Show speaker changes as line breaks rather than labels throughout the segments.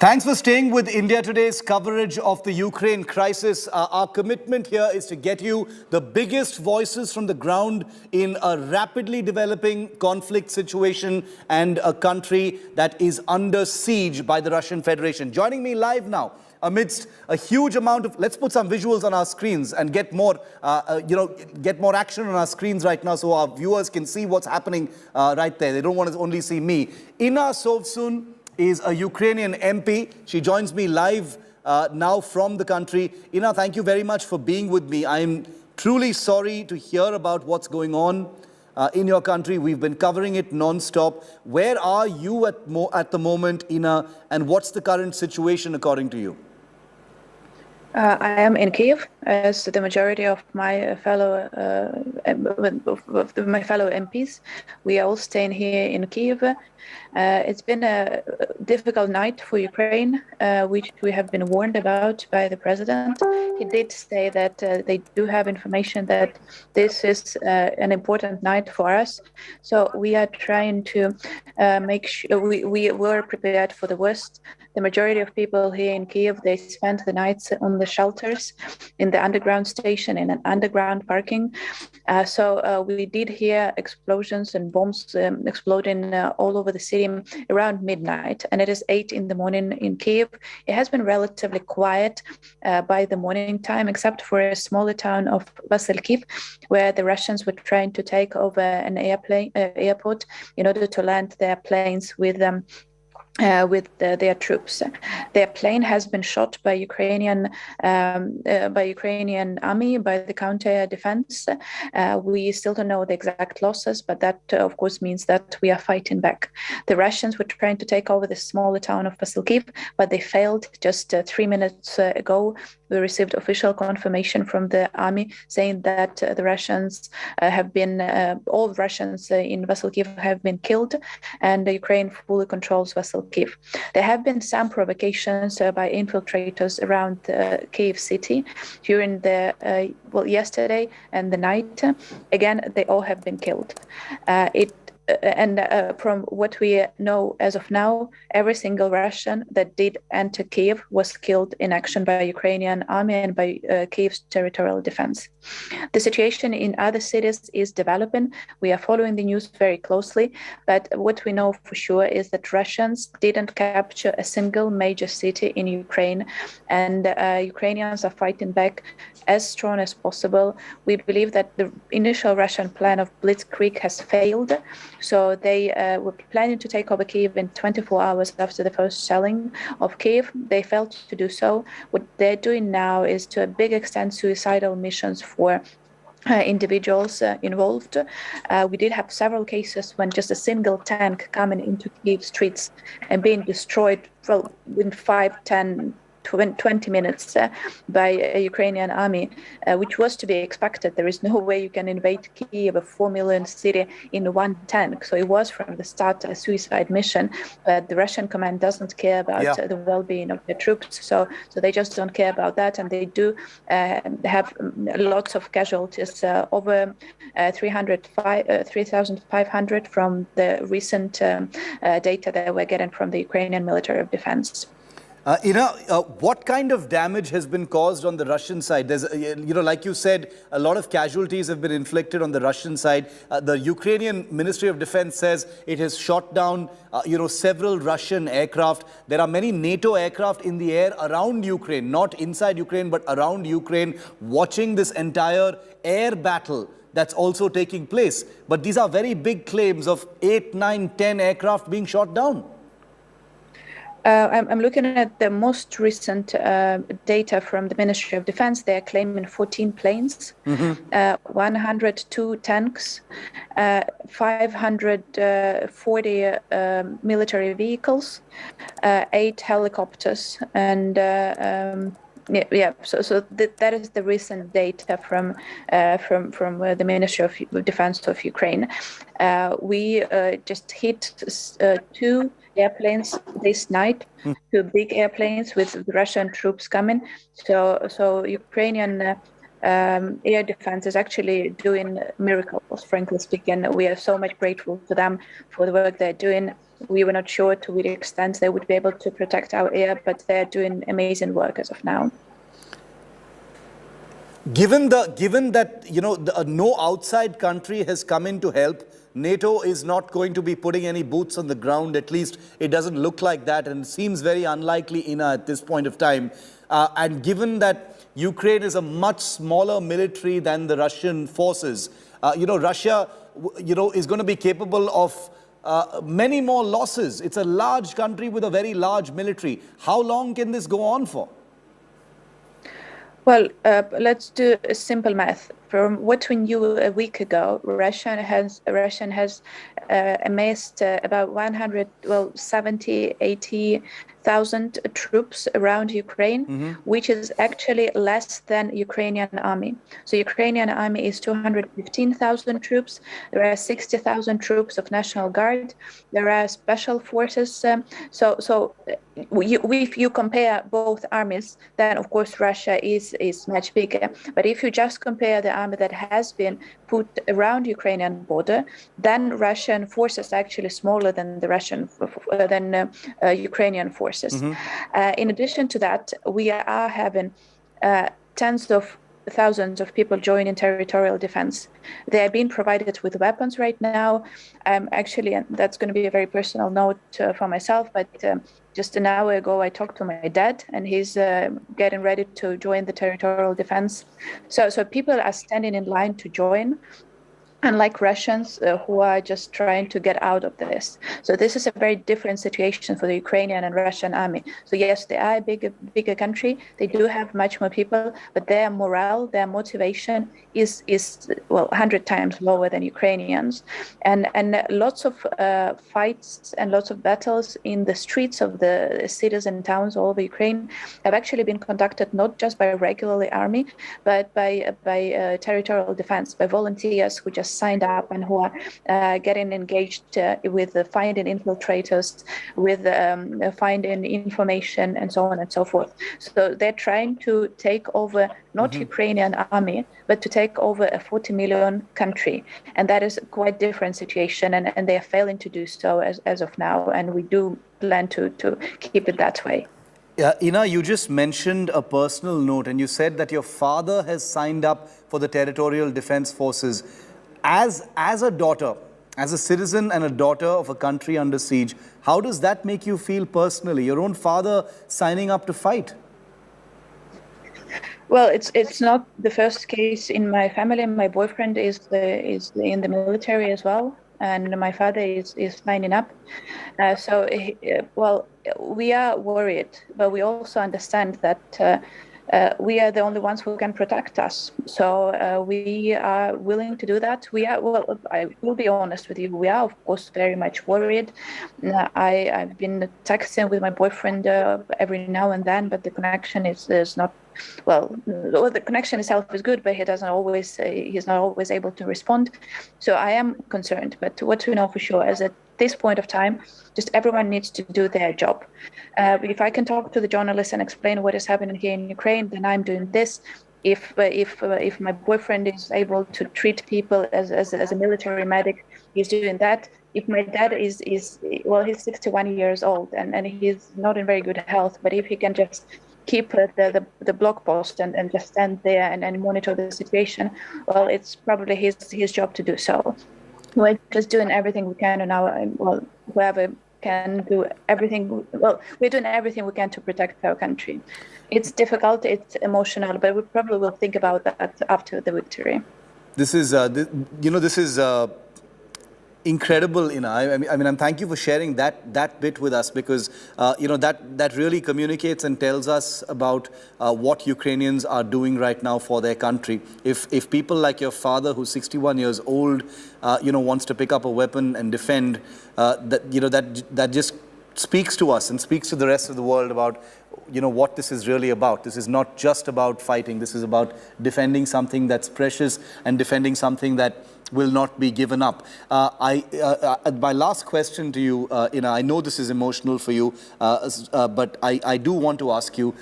Thanks for staying with India Today's coverage of the Ukraine crisis. Our commitment here is to get you the biggest voices from the ground in a rapidly developing conflict situation and a country that is under siege by the Russian Federation. Joining me live now amidst a huge amount of, let's put some visuals on our screens and get more, get more action on our screens right now so our viewers can see what's happening right there. They don't want to only see me. Sovsun is a Ukrainian MP. She joins me live now from the country. Ina, thank you very much for being with me. I'm truly sorry to hear about what's going on in your country. We've been covering it non-stop. Where are you at the moment, Ina, and what's the current situation according to you?
I am in Kiev, as the majority of my fellow MPs. We are all staying here in Kiev. It's been a difficult night for Ukraine, which we have been warned about by the president. He did say that they do have information that this is an important night for us. So we are trying to make sure we were prepared for the worst. The majority of people here in Kiev, they spent the nights on the shelters, in the underground station, in an underground parking. So we did hear explosions and bombs exploding all over the city around midnight, and it is 8 in the morning in Kiev. It has been relatively quiet by the morning time, except for a smaller town of Vasylkiv, where the Russians were trying to take over an airport in order to land their planes with their troops. Their plane has been shot by Ukrainian army, by the counter defense. We still don't know the exact losses, but that of course means that we are fighting back. The Russians were trying to take over the smaller town of Vasylkiv, but they failed. Just 3 minutes ago, we received official confirmation from the army saying that the Russians all Russians in Vasylkiv have been killed, and Ukraine fully controls Vasylkiv. There have been some provocations by infiltrators around Kyiv city during the yesterday and the night. Again, they all have been killed. From what we know as of now, every single Russian that did enter Kyiv was killed in action by Ukrainian army and by Kyiv's territorial defense. The situation in other cities is developing. We are following the news very closely, but what we know for sure is that Russians didn't capture a single major city in Ukraine, and Ukrainians are fighting back as strong as possible. We believe that the initial Russian plan of blitzkrieg has failed. So they were planning to take over Kyiv in 24 hours after the first shelling of Kyiv. They failed to do so. What they're doing now is to a big extent suicidal missions for individuals involved. We did have several cases when just a single tank coming into Kyiv streets and being destroyed in 20 minutes by a Ukrainian army, which was to be expected. There is no way you can invade Kyiv, a 4 million city, in one tank. So it was from the start a suicide mission, but the Russian command doesn't care about the well-being of their troops. So they just don't care about that, and they do have lots of casualties, over 3,500 from the recent data that we're getting from the Ukrainian military of defense.
What kind of damage has been caused on the Russian side? There's, like you said, a lot of casualties have been inflicted on the Russian side. The Ukrainian Ministry of Defense says it has shot down, several Russian aircraft. There are many NATO aircraft in the air around Ukraine, not inside Ukraine, but around Ukraine, watching this entire air battle that's also taking place. But these are very big claims of 8, 9, 10 aircraft being shot down.
I'm looking at the most recent data from the Ministry of Defense. They are claiming 14 planes, 102 tanks, 540 military vehicles, 8 helicopters, and So that is the recent data from the Ministry of Defense of Ukraine. We just hit 2 airplanes this night, 2 big airplanes with Russian troops coming. So Ukrainian air defense is actually doing miracles, frankly speaking. We are so much grateful to them for the work they're doing. We were not sure to which extent they would be able to protect our air, but they're doing amazing work as of now.
Given that no outside country has come in to help, NATO is not going to be putting any boots on the ground. At least it doesn't look like that, and it seems very unlikely, Ina, at this point of time. And given that Ukraine is a much smaller military than the Russian forces, Russia, is going to be capable of many more losses. It's a large country with a very large military. How long can this go on for?
Well, let's do a simple math. From what we knew a week ago, Russia has amassed about 80,000 troops around Ukraine, which is actually less than Ukrainian army. So Ukrainian army is 215,000 troops. There are 60,000 troops of National Guard. There are special forces. If you compare both armies, then of course Russia is much bigger. But if you just compare the army that has been put around Ukrainian border, then Russian forces are actually smaller than the Ukrainian forces. In addition to that, we are having tens of thousands of people joining territorial defense. They are being provided with weapons right now. Actually, and that's going to be a very personal note for myself, but just an hour ago, I talked to my dad, and he's getting ready to join the territorial defense. So people are standing in line to join, unlike Russians who are just trying to get out of this. So this is a very different situation for the Ukrainian and Russian army. So yes, they are a bigger country. They do have much more people, but their morale, their motivation is 100 times lower than Ukrainians. And lots of fights and lots of battles in the streets of the cities and towns all over Ukraine have actually been conducted not just by regular army, but by territorial defense, by volunteers who just signed up and who are getting engaged with finding infiltrators, with finding information, and so on and so forth. So they're trying to take over not Ukrainian army, but to take over a 40 million country. And that is a quite different situation, and they are failing to do so as of now. And we do plan to keep it that way.
Ina, you just mentioned a personal note, and you said that your father has signed up for the Territorial Defense Forces. As a daughter, as a citizen and a daughter of a country under siege, how does that make you feel personally? Your own father signing up to fight?
Well, it's not the first case in my family. My boyfriend is in the military as well, and my father is signing up. We are worried, but we also understand that we are the only ones who can protect us. So we are willing to do that. I will be honest with you, we are, of course, very much worried. I've been texting with my boyfriend every now and then, but the connection is not, the connection itself is good, but he's not always able to respond. So I am concerned, but what we know for sure is that this point of time, just everyone needs to do their job. If I can talk to the journalists and explain what is happening here in Ukraine, then I'm doing this. If my boyfriend is able to treat people as a military medic, he's doing that. If my dad is he's 61 years old and he's not in very good health, but if he can just keep the blog post and just stand there and monitor the situation, well, it's probably his job to do so. We're just doing everything we can, and whoever can do everything. Well, we're doing everything we can to protect our country. It's difficult, it's emotional, but we probably will think about that after the victory.
This is, incredible, Ina. I mean, and thank you for sharing that bit with us, because that really communicates and tells us about what Ukrainians are doing right now for their country. If people like your father, who's 61 years old, wants to pick up a weapon and defend, that just speaks to us and speaks to the rest of the world about what this is really about. This is not just about fighting. This is about defending something that's precious and defending something that will not be given up. My last question to you, Ina, I know this is emotional for you, but I do want to ask you,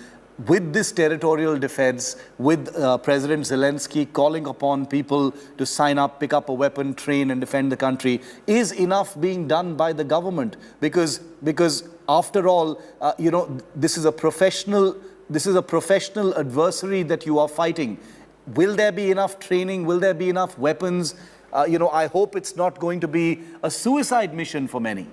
with this territorial defense, with President Zelensky calling upon people to sign up, pick up a weapon, train and defend the country, is enough being done by the government? Because after all, this is a professional adversary that you are fighting. Will there be enough training? Will there be enough weapons? I hope it's not going to be a suicide mission for many.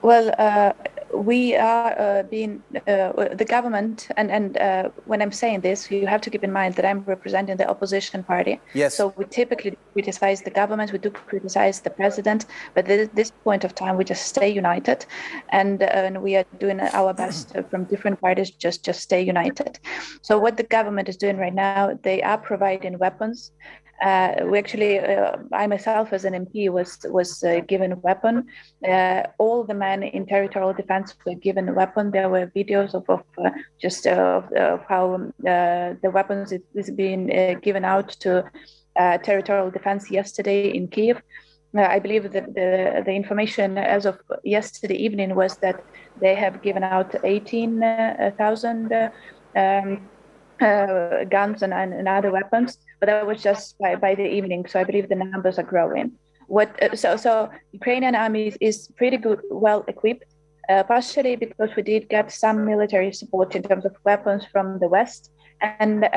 Well, we are the government, and when I'm saying this, you have to keep in mind that I'm representing the opposition party.
Yes.
So we typically criticize the government, we do criticize the president, but at this point of time, we just stay united, and we are doing our best from different parties, just stay united. So what the government is doing right now, they are providing weapons. We actually, I myself as an MP was given a weapon. All the men in territorial defense were given a weapon. There were videos of how the weapons is being given out to territorial defense yesterday in Kyiv. I believe that the information as of yesterday evening was that they have given out 18,000 guns and other weapons, but that was just by the evening. So I believe the numbers are growing. So Ukrainian army is pretty good, well equipped, partially because we did get some military support in terms of weapons from the West. And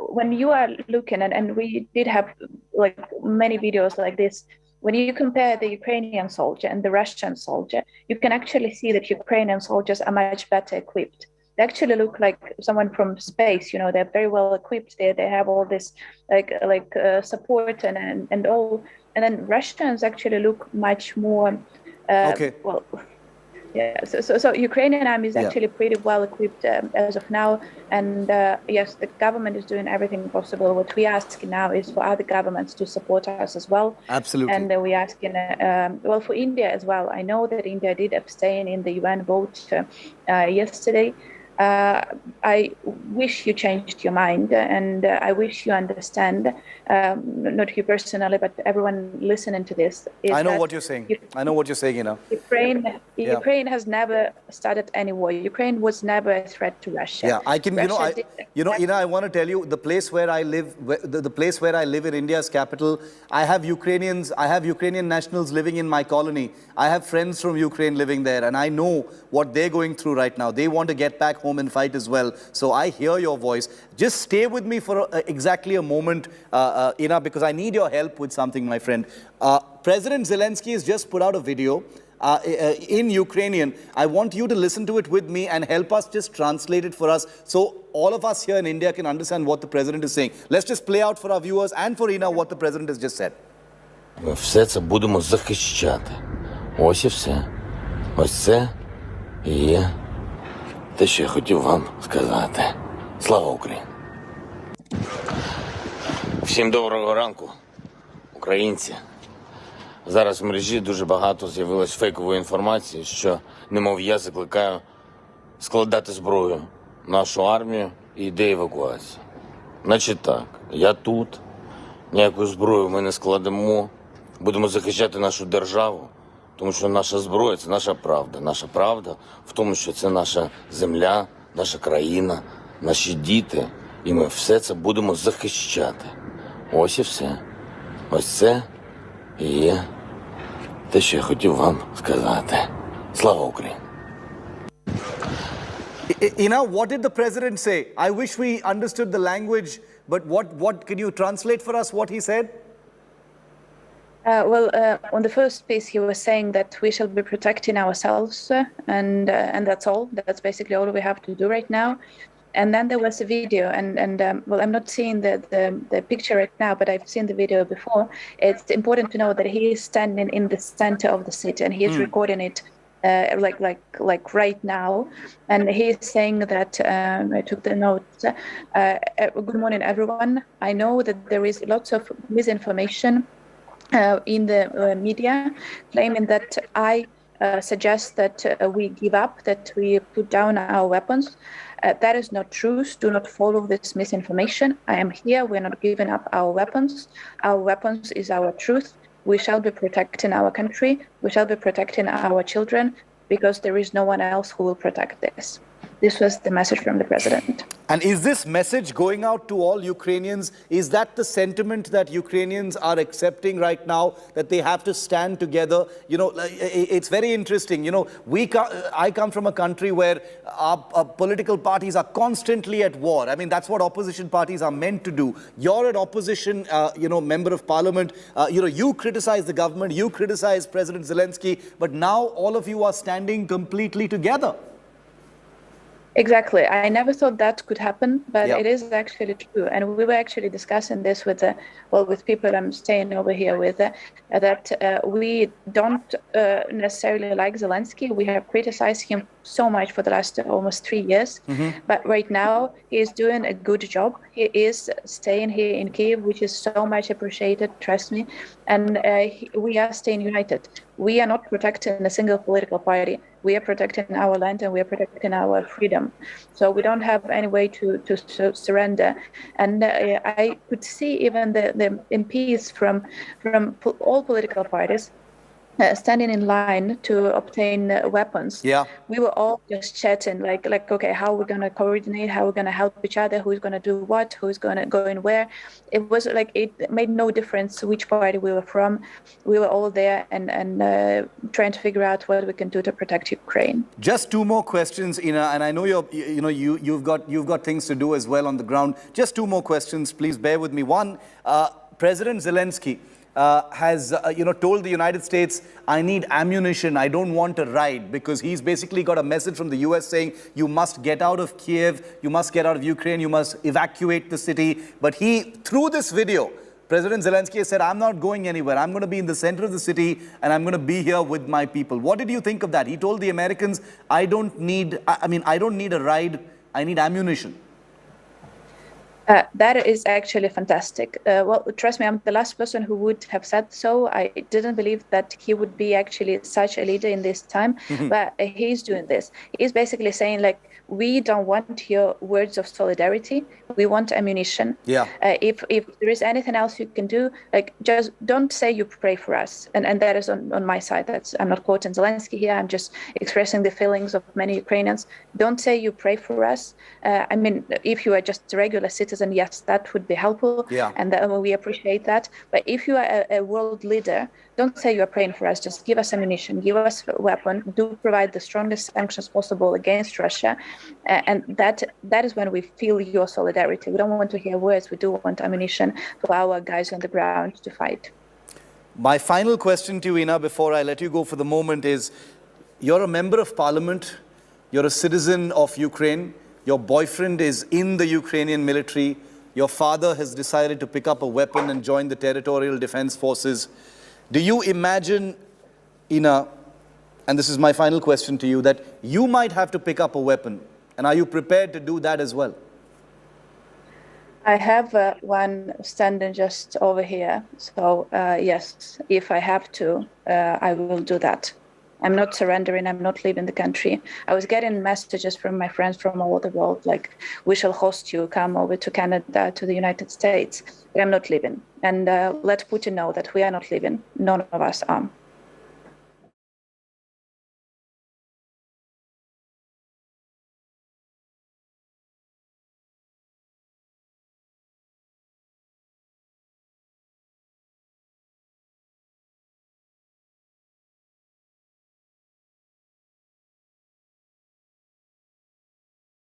when you are looking, and we did have like many videos like this, when you compare the Ukrainian soldier and the Russian soldier, you can actually see that Ukrainian soldiers are much better equipped. They actually look like someone from space. They're very well equipped. They have all this like support and all. And then Russians actually look much more.
Okay.
Well, yeah. So Ukrainian army is actually pretty well equipped as of now. And yes, the government is doing everything possible. What we ask now is for other governments to support us as well.
Absolutely.
And we asking for India as well. I know that India did abstain in the UN vote yesterday. I wish you changed your mind, and I wish you understand, not you personally, but everyone listening to this.
I know what you're saying. I know what you're saying,
Ukraine has never started any war. Ukraine was never a threat to Russia.
Yeah, I can. I want to tell you, the place where I live, the place where I live in India's capital, I have Ukrainians. I have Ukrainian nationals living in my colony. I have friends from Ukraine living there, and I know what they're going through right now. They want to get back home and fight as well. So I hear your voice. Just stay with me for exactly a moment, Ina, because I need your help with something, my friend. President Zelensky has just put out a video in Ukrainian. I want you to listen to it with me and help us just translate it for us so all of us here in India can understand what the president is saying. Let's just play out for our viewers and for Ina what the president has just said.
Ми все це будемо захищати. Ось і все. Ось це і є те, що я хотів вам сказати. Слава Україні! Всім доброго ранку, українці. Зараз в мережі дуже багато з'явилось фейкової інформації, що, немов я закликаю складати зброю нашу армію і йде евакуація. Значить так, я тут, ніяку зброю ми не складемо, будемо захищати нашу державу, тому що наша зброя – це наша правда. Наша правда в тому, що це наша земля, наша країна, наші діти, і ми все це будемо захищати. Ось і все. Ось це і є те, що я хотів вам сказати. Слава Україні!
Ina, what did the president say? I wish we understood the language, but what can you translate for us what he said?
On the first piece, he was saying that we shall be protecting ourselves, and that's all. That's basically all we have to do right now. And then there was a video, and I'm not seeing the picture right now, but I've seen the video before. It's important to know that he is standing in the center of the city, and he's recording it like right now, and he's saying that I took the notes. Good morning, everyone. I know that there is lots of misinformation in the media, claiming that I suggest that we give up, that we put down our weapons. That is not true. Do not follow this misinformation. I am here. We're not giving up our weapons. Our weapons is our truth. We shall be protecting our country. We shall be protecting our children, because there is no one else who will protect this. This was the message from the president.
And is this message going out to all Ukrainians? Is that the sentiment that Ukrainians are accepting right now, that they have to stand together? You know, it's very interesting. You know, I come from a country where our political parties are constantly at war. I mean, that's what opposition parties are meant to do. You're an opposition, member of parliament. You criticize the government, you criticize President Zelensky, but now all of you are standing completely together.
Exactly. I never thought that could happen, but
Yeah.
it is actually true. And we were actually discussing this with people I'm staying over here with, that we don't necessarily like Zelensky. We have criticized him so much for the last almost 3 years. But right now, he is doing a good job. He is staying here in Kyiv, which is so much appreciated, trust me. And we are staying united. We are not protecting a single political party. We are protecting our land and we are protecting our freedom. So we don't have any way to surrender. And I could see even the MPs from all political parties standing in line to obtain weapons.
Yeah.
We were all just chatting like, okay, how we're going to coordinate, how we're going to help each other, who's going to do what, who's going to go in where. It was like, it made no difference which party we were from. We were all there and trying to figure out what we can do to protect Ukraine.
Just two more questions, Ina, and I know you've got things to do as well on the ground. Just two more questions, please bear with me. One, President Zelensky has told the United States, I need ammunition, I don't want a ride, because he's basically got a message from the US saying, you must get out of Kiev, you must get out of Ukraine, you must evacuate the city. But through this video, President Zelensky has said, I'm not going anywhere. I'm going to be in the center of the city and I'm going to be here with my people. What did you think of that? He told the Americans, I don't need a ride, I need ammunition.
That is actually fantastic. Well, trust me, I'm the last person who would have said so. I didn't believe that he would be actually such a leader in this time, but he's doing this. He's basically saying, like, we don't want your words of solidarity. We want ammunition.
Yeah.
If there is anything else you can do, like, just don't say you pray for us. And that is on my side. I'm not quoting Zelensky here. I'm just expressing the feelings of many Ukrainians. Don't say you pray for us. I mean, if you are just a regular citizen, yes, that would be helpful.
Yeah.
And we appreciate that. But if you are a world leader, don't say you are praying for us. Just give us ammunition, give us a weapon, do provide the strongest sanctions possible against Russia. And that is when we feel your solidarity. We don't want to hear words. We do want ammunition for our guys on the ground to fight.
My final question to you, Ina, before I let you go for the moment is, you're a member of parliament, you're a citizen of Ukraine, your boyfriend is in the Ukrainian military, your father has decided to pick up a weapon and join the territorial defense forces. Do you imagine, Ina, and this is my final question to you, that you might have to pick up a weapon? And are you prepared to do that as well?
I have one standing just over here. So yes, if I have to, I will do that. I'm not surrendering. I'm not leaving the country. I was getting messages from my friends from all over the world, like, we shall host you, come over to Canada, to the United States. But I'm not leaving. And let Putin know that we are not leaving. None of us are.